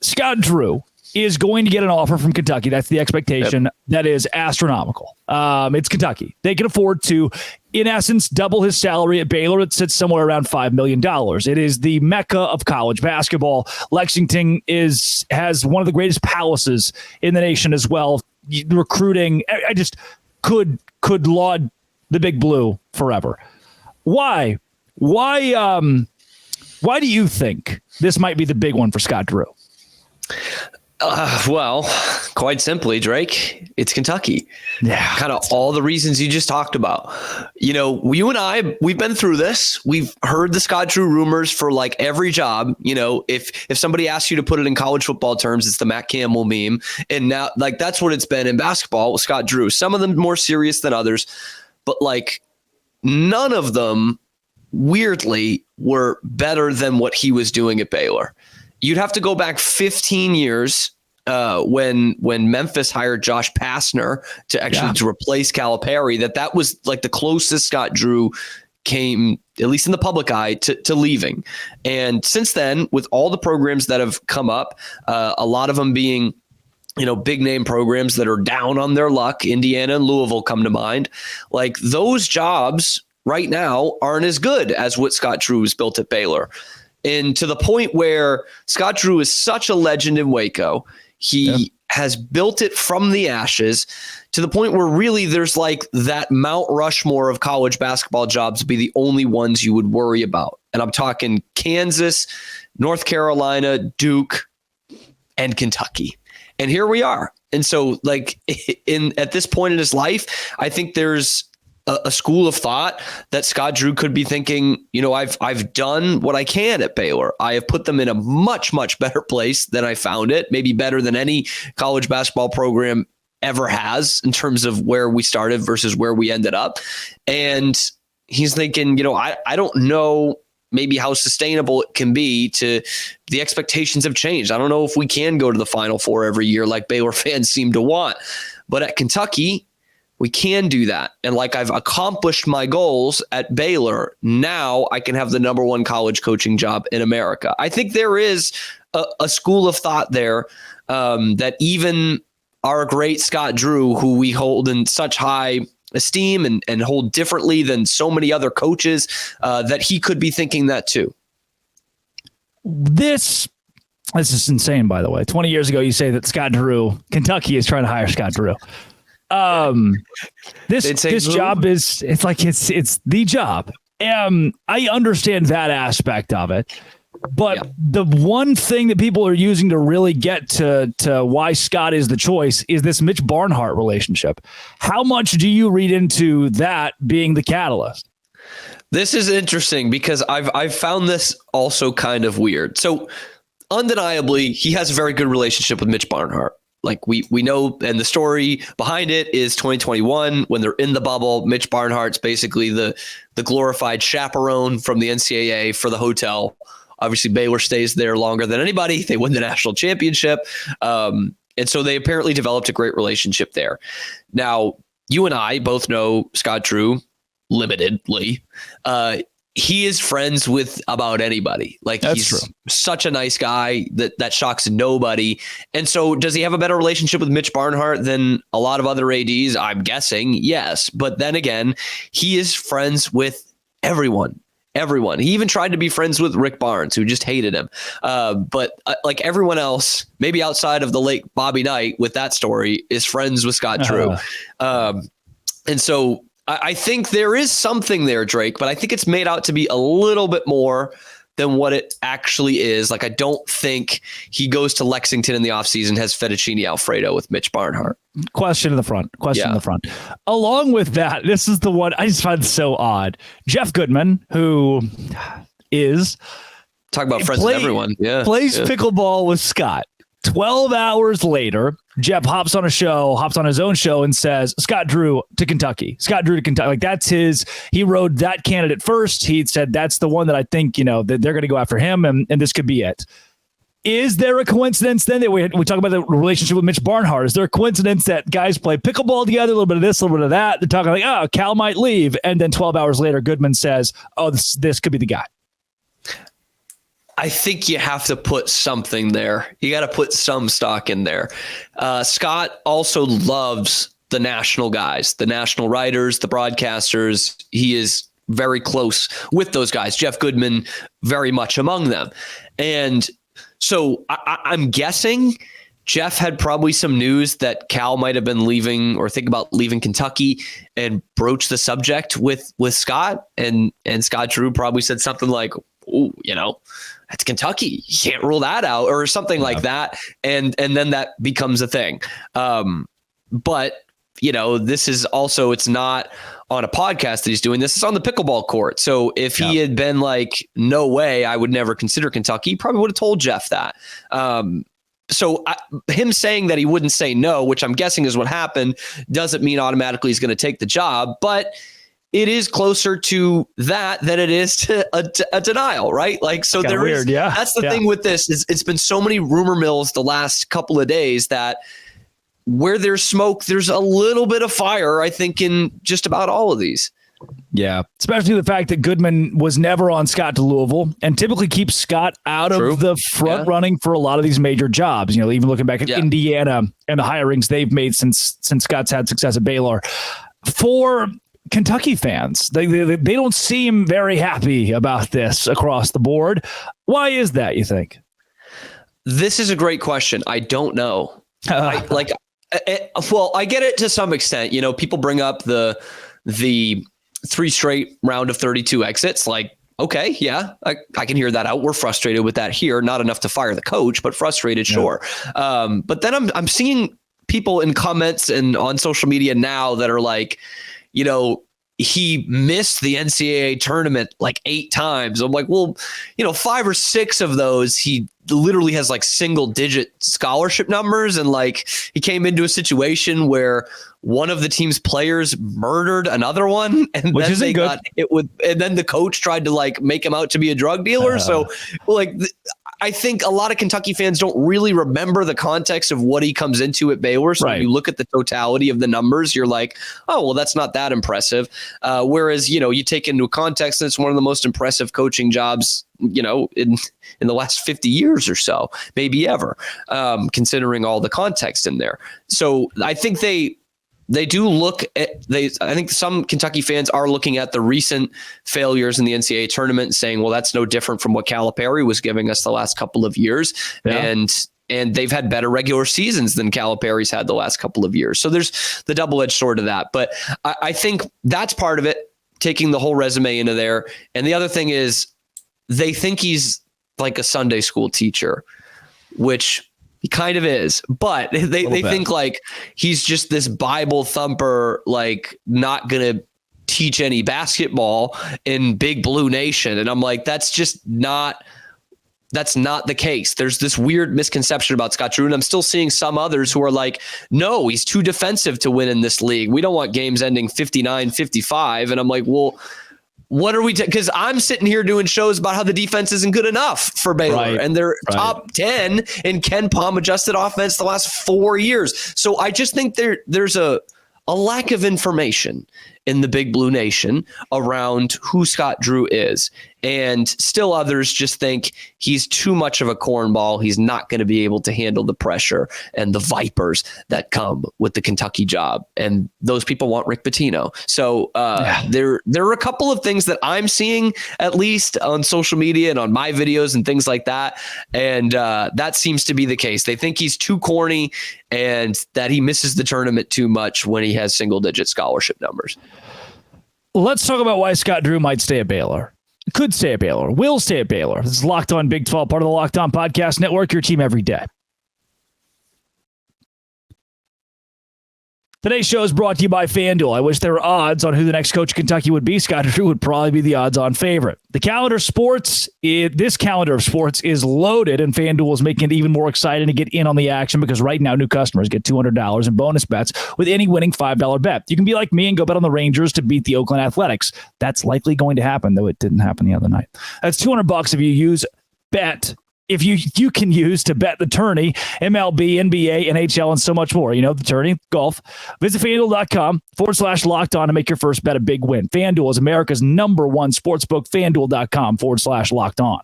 Scott Drew is going to get an offer from Kentucky. That's the expectation. Yep. That is astronomical. It's Kentucky. They can afford to, in essence, double his salary at Baylor. It sits somewhere around $5 million. It is the mecca of college basketball. Lexington has one of the greatest palaces in the nation as well. Recruiting, I just could laud the Big Blue forever. Why do you think this might be the big one for Scott Drew? Well, quite simply, Drake, it's Kentucky. Yeah. Kind of all the reasons you just talked about. You and I, we've been through this. We've heard the Scott Drew rumors for like every job. If somebody asks you to put it in college football terms, it's the Matt Campbell meme. And now, like, that's what it's been in basketball with Scott Drew. Some of them more serious than others, but like none of them, weirdly, were better than what he was doing at Baylor. You'd have to go back 15 years when Memphis hired Josh Pastner to replace Calipari. That was like the closest Scott Drew came, at least in the public eye, to leaving. And since then, with all the programs that have come up, a lot of them being big name programs that are down on their luck, Indiana and Louisville come to mind. Like those jobs right now aren't as good as what Scott Drew has built at Baylor. And to the point where Scott Drew is such a legend in Waco, he has built it from the ashes to the point where really there's like that Mount Rushmore of college basketball jobs to be the only ones you would worry about. And I'm talking Kansas, North Carolina, Duke, and Kentucky. And here we are. And so like at this point in his life, I think there's a school of thought that Scott Drew could be thinking, I've done what I can at Baylor. I have put them in a much, much better place than I found it, maybe better than any college basketball program ever has in terms of where we started versus where we ended up. And he's thinking, I don't know maybe how sustainable it can be. To the expectations have changed. I don't know if we can go to the Final Four every year like Baylor fans seem to want, but at Kentucky, we can do that. And like I've accomplished my goals at Baylor, now I can have the number one college coaching job in America. I think there is a school of thought there that even our great Scott Drew, who we hold in such high esteem and hold differently than so many other coaches, that he could be thinking that too. This is insane, by the way. 20 years ago, you say that Scott Drew, Kentucky is trying to hire Scott Drew. This job is, it's the job. I understand that aspect of it, but the one thing that people are using to really get to why Scott is the choice is this Mitch Barnhart relationship. How much do you read into that being the catalyst? This is interesting because I've found this also kind of weird. So undeniably, he has a very good relationship with Mitch Barnhart. Like we know, and the story behind it is 2021 when they're in the bubble. Mitch Barnhart's basically the glorified chaperone from the NCAA for the hotel. Obviously, Baylor stays there longer than anybody. They win the national championship. And so they apparently developed a great relationship there. Now, you and I both know Scott Drew limitedly. He is friends with about anybody. Like That's he's true. Such a nice guy that shocks nobody. And so does he have a better relationship with Mitch Barnhart than a lot of other ADs? I'm guessing yes. But then again, he is friends with everyone. He even tried to be friends with Rick Barnes, who just hated him. But like everyone else, maybe outside of the late Bobby Knight with that story, is friends with Scott Drew. And so I think there is something there, Drake, but I think it's made out to be a little bit more than what it actually is. Like, I don't think he goes to Lexington in the offseason, has fettuccine Alfredo with Mitch Barnhart. Question in the front. Along with that, this is the one I just find so odd. Jeff Goodman, who is... Talk about friends with everyone. Plays pickleball with Scott. 12 hours later, Jeff hops on his own show and says, Scott Drew to Kentucky. Like that's he rode that candidate first. He said, that's the one that I think, that they're going to go after him and this could be it. Is there a coincidence then that we talk about the relationship with Mitch Barnhart? Is there a coincidence that guys play pickleball together, a little bit of this, a little bit of that? They're talking like, oh, Cal might leave. And then 12 hours later, Goodman says, oh, this could be the guy. I think you have to put something there. You got to put some stock in there. Scott also loves the national guys, the national writers, the broadcasters. He is very close with those guys. Jeff Goodman, very much among them. And so I'm guessing Jeff had probably some news that Cal might have been leaving or think about leaving Kentucky and broached the subject with Scott. And Scott Drew probably said something like, "Oh, that's Kentucky. You can't rule that out," or something like that. And then that becomes a thing. But this is also, it's not on a podcast that he's doing this. It's on the pickleball court. So if he had been like, "No way, I would never consider Kentucky," he probably would have told Jeff that. So him saying that he wouldn't say no, which I'm guessing is what happened, doesn't mean automatically he's going to take the job. But it is closer to that than it is to a denial, right? Like, so there is, that's the thing with this is it's been so many rumor mills the last couple of days that where there's smoke, there's a little bit of fire, I think, in just about all of these. Yeah, especially the fact that Goodman was never on Scott to Louisville and typically keeps Scott out of the front running for a lot of these major jobs. Even looking back at Indiana and the hirings they've made since Scott's had success at Baylor. For Kentucky fans, they don't seem very happy about this across the board. Why is that, you think? This is a great question. I don't know. I get it to some extent. People bring up the 3 straight round of 32 exits. Like, okay, yeah, I can hear that out. We're frustrated with that here. Not enough to fire the coach, but frustrated, sure. But then I'm seeing people in comments and on social media now that are like, he missed the NCAA tournament like 8 times. I'm like, well, 5 or 6 of those, he literally has like single digit scholarship numbers. And like, he came into a situation where one of the team's players murdered another one. And which then isn't they good. got hit with, and then the coach tried to like make him out to be a drug dealer. So like, I think a lot of Kentucky fans don't really remember the context of what he comes into at Baylor. So when you look at the totality of the numbers, you're like, oh, well, that's not that impressive. Whereas, you take into context, and it's one of the most impressive coaching jobs, in the last 50 years or so, maybe ever, considering all the context in there. So I think they do look at, I think some Kentucky fans are looking at the recent failures in the NCAA tournament and saying, well, that's no different from what Calipari was giving us the last couple of years. Yeah. And they've had better regular seasons than Calipari's had the last couple of years. So there's the double-edged sword of that. But I think that's part of it, taking the whole resume into there. And the other thing is they think he's like a Sunday school teacher, which he kind of is, but they think like he's just this Bible thumper, like not going to teach any basketball in Big Blue Nation. And I'm like, that's not the case. There's this weird misconception about Scott Drew. And I'm still seeing some others who are like, no, he's too defensive to win in this league. We don't want games ending 59-55. And I'm like, well, what are we? Because I'm sitting here doing shows about how the defense isn't good enough for Baylor, and they're top 10 in Ken Palm adjusted offense the last 4 years. So I just think there's a lack of information in the Big Blue Nation around who Scott Drew is. And still others just think he's too much of a cornball. He's not going to be able to handle the pressure and the vipers that come with the Kentucky job. And those people want Rick Pitino. So there are a couple of things that I'm seeing, at least on social media and on my videos and things like that. And that seems to be the case. They think he's too corny and that he misses the tournament too much when he has single-digit scholarship numbers. Let's talk about why Scott Drew might stay at Baylor. Could stay at Baylor. Will stay at Baylor. This is Locked On Big 12, part of the Locked On Podcast Network, your team every day. Today's show is brought to you by FanDuel. I wish there were odds on who the next coach of Kentucky would be. Scott Drew would probably be the odds-on favorite. This calendar of sports is loaded, and FanDuel is making it even more exciting to get in on the action because right now new customers get $200 in bonus bets with any winning $5 bet. You can be like me and go bet on the Rangers to beat the Oakland Athletics. That's likely going to happen, though it didn't happen the other night. That's $200 if you use bet. If you can use to bet the tourney, MLB, NBA, NHL, and so much more. You know, the tourney, golf. Visit FanDuel.com/locked on to make your first bet a big win. FanDuel is America's #1 sportsbook. FanDuel.com/locked on.